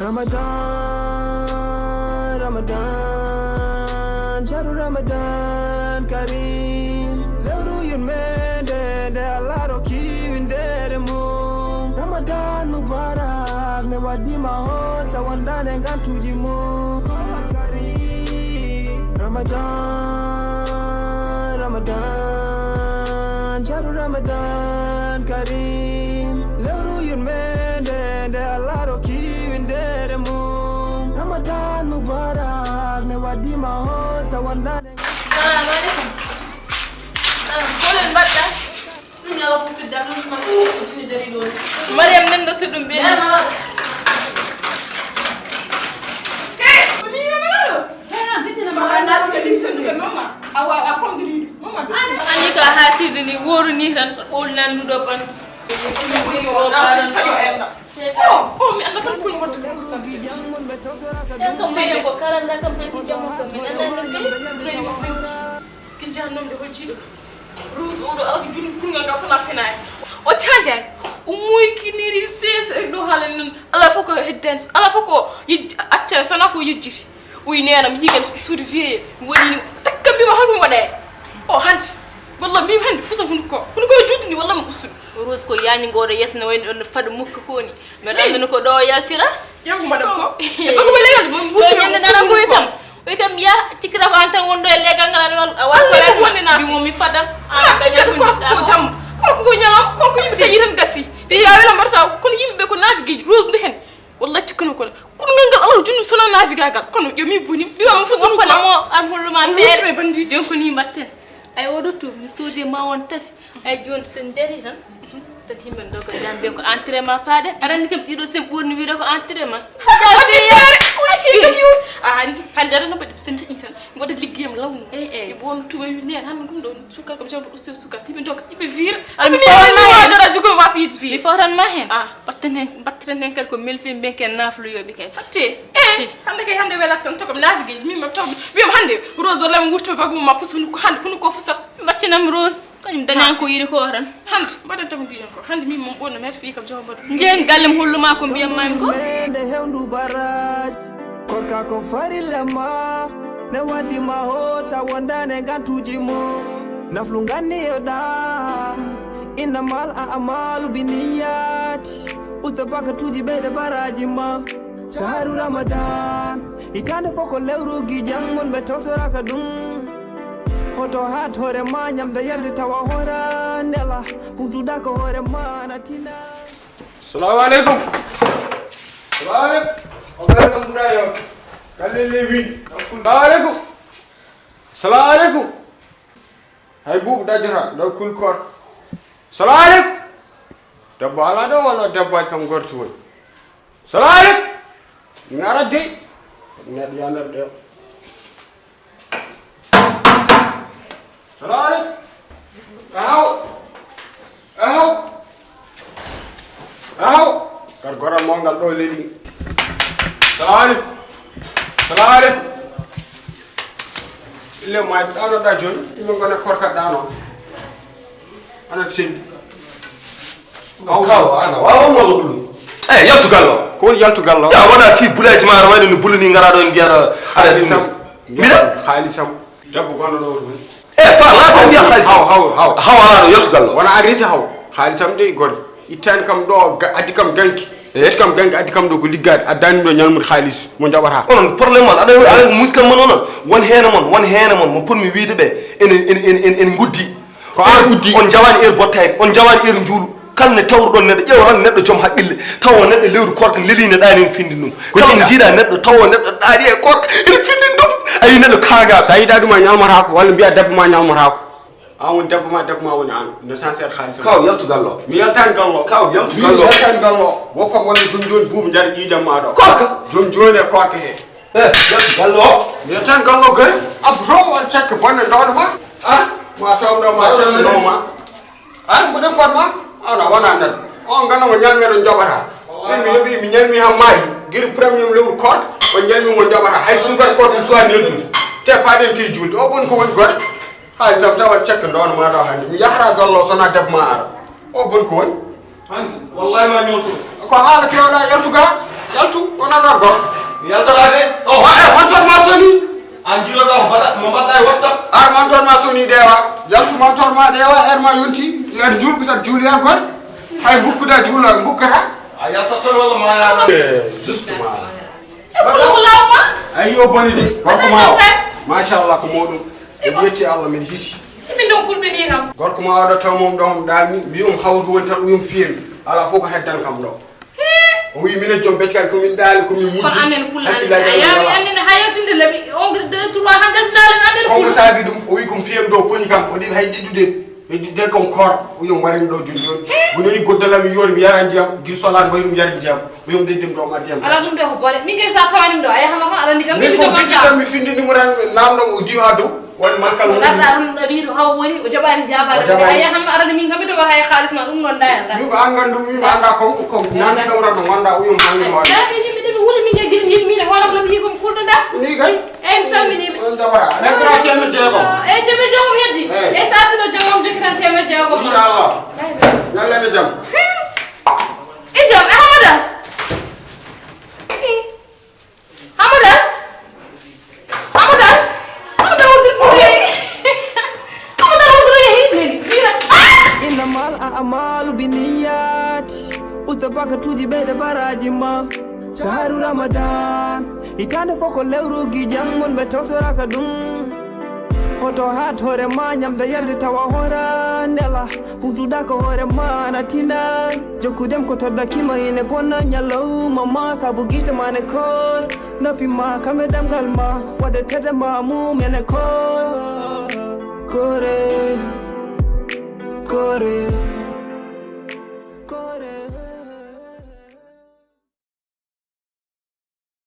Ramadan, Ramadan, Shahru Ramadan Kareem. Lewru yurmende de Allah ro kiwindere mum. Ramadan Mubarak ne wadima hot sawandane gantuji mum. Kareem. Ramadan, Ramadan, Shahru Ramadan Kareem. Lewru yurmende de Allah ro kiwindere mum. Ramadan Mubarak ne wadima hot sawandane. Assalamu alaikum. Kolen badda. Dunya la fukki dal lu man ko tini dari don. Mariam nan da sudum be. Hey, ni na malo. Ha, bitina ma na ka disfendu ke mama. Awa afam diri. Mama. Ani ka hasizi ni woru ni tan ol nan lu do ban. Oh, mi anda tan kun watu ko sabbi. Yan ko mede ko karanda kam tan ki jamu ko mi anda ki jannom de hojjido. Rose odo ala juni kunga ka sala finay. O chanja o moy kiniri ses do halen ala foko heddens ala foko acca sana ko yejjiti. Uy nenam yigal suudi vie woni takkam bi ma hakum wade. O handi wallahi mi handi fusa hunko juutini wallahi ma usul. Rose ko yani ngoro yesna woni on fadu mukko koni. Me randano ko do yaltira. Yango madam ko. E fago be legal mo wuti nyande dana ko itam. We kam ya cikira ko antan wondo e legal ngal wa ko wonni na bi mo mi fadam ala dañal ko jam ko nyalam ko yimbe tay yiran gassi ya wala marta kon yimbe ko nafigi Rose ndi hen wallahi cikino ko kun ngal ala junnu sona nafiga gal kon yo mi buni bi ma fu sunu ko mo am huluma fere don ko ni batten ay wodo to mi sodi ma won tati ay jon sen jari tan tan himben do ko jambe ko entraînement paade arani kam dido sem burni wi do ko entraînement jabe yare andi handara no badi sen tan ngoda liggeyam lawnu e bon tuba wi ne han gum do sukar ko jambe usse sukar himbe dok himbe vir ami fawna jara jugo wasi yit fi fawran ma hen batten kal ko mel fi benken naflu yobi kay te hande kay hande wela tan to ko nafigi mi ma taw wi am hande Rose lam wurtu fa gum ma pusunu ko hande kunu ko fusat battinam Rose kanyum dañan ko yiri ko ran hande baden tan biyan ko hande mi mom bonna met fi kam jawba ngeen gallem hulluma ko biyam mam ko de hewndu baraj korka ko farilema ne wadi ma hota wondane gantuji mo naflu ganni yoda innamal a'malu binniyati ustabaka tuji be de baraji ma shahru Ramadan itande foko lewru gi jangon be tawtora ka dum hoto hat hore ma nyamda yerde tawa hora nela futuda ko hore ma natina. Assalamu alaikum. Assalamu alaikum. Alaikum burayo. Kalle lewin. Assalamu alaikum. Assalamu alaikum. Hay bubu dajara do kul kor. Assalamu alaikum. Dabba ala do wala dabba kam gortu won. Assalamu alaikum. Ngara de. Ne dianar de. Assalamu alaikum. Ahaw. Kar goral mo ngal do leli. Assalamu alaikum. Assalamu alaikum. Ile ma dano da jon, imo ngona korka dano. Ana sindi. Ana wa mo lolu. Yaltu gallo. Ko yaltu gallo. Ya wona fi bulati ma rawani no bulani ngara don biara ala bi sam. Mira khalisam. Dabbu gono do. Fa la ko biya khalisam. Haw ala yaltu gallo. Wana arisi haw. Khalisam de gor. Itan kam do adi kam ganki. Kam ganki adi kam do ko liggade adani do nyalmud khalis mo jabata. On problème man ada muskal man non. Won hena mon mo pour mi wiide be en guddi. Ko ar guddi on jawani bottay on jawani njulu. Kalne tawrudon neddo ƴewran neddo jom haqqille tawo neddo lewru korka lelina dani en findin dum kala jiida neddo tawo neddo daari e korka en findin dum ay neddo kaaga sayida duma nyalmata ko walla biya debbo ma nyalmata ko awon debbo ma woni an no sancer khalis kaw yaltu gallo mi yaltan gallo kaw yaltu gallo wokkam woni jonjoni bubu jar jiidam ma do korka jonjoni e korka he yaltu gallo mi yaltan gallo gay abro on check bonne do ma ma tawdo ma check do ma an ko defat ma ana wana nan on gana mo nyalmero njobata mi yobi mi nyalmi ha mai gir premium lewru kork o nyalmi mo njobata hay sugar kork so an yeldu te faden ki julde o bon ko won gor hay sam tawal check don ma do hande mi yahra gallo sona deb ma ar o bon ko won hanti wallahi ma nyoto ko hala ke wala yaltuga yaltu onaga gor yaltalaade o mantor ma soni an jiroɗa ko mbaɗa mo mbaɗɗa e whatsapp ar mantor ma soni dewa yaltu mantor ma dewa er ma yonti er julɓe tan juuli en kon hay bukkuda juula bukkata a yaltat tan walla ma yaɗa ko lawma ayyo boni de gorko ma o machallah ko moɗum e yetti Allah min hisi min ɗon kulɓini kam gorko ma oɗo taw mom ɗo dami mbi hawdu woni tan ɗum fiyemi ala fof ko heddan kam ɗo o wi minen joom beccani komin ɗaali komin muddi kono annen pullaayami annen ha yettinde leeɓi on 2 3 han jaltuɗale annen konko saabi ɗum o wi komi fiyami ɗo poñi kam o ɗin hay ɗiɗɗude e de kom koor o yom warini ɗo joni joni wononi goddalami yoori mi yara ndiyam gil solani mbayi ɗum yardi ndiyam o yom ɗeɗɗim ɗo ma ndiyam ala ɗum de ko boɗe min kay sa tawanimi ɗo a yahano tan aɗa andi kam min ko biccitan mi findinimo tan namɗo o diwa ha dow woni mankal ɗaɗɗa tan ɗo wi to haw woni o jaɓani jabade a yahanno aɗa min kam mi togota hay halis ma ɗum noon dayanda yuɓe an gandum wima anda konko kom nandi ɗam tan no wanda o yom hangino waɗi ɗaɗiɗimi ɗemi wuuli min guila jiɗi min hoolam lam wi komi kulɗoɗa ni kay eyyi mi salminiɓe on dabara regra temme jeegom eyyi temme jeegom heddi eyyi sa artino jomom jokki tan temme jeegom inchallah ñallene jaam e jaam e hamadan hamadan hamadan hamadan wondir fo yehi hamadan wondiro yehi neni mira إنما الأعمال بالنيات وتبقى توجي بيد براجي ما شهر رمضان itande foko lewrugi jangon be tawtoraka dum hoto hat hore ma nyamda yarde tawa hora ndela putuda ko hore ma na tinda jokudem ko todda kima ine bonna nyalo mama sabu gite mane ko nopi ma kame damgal ma wade tede ma mu mene ko kore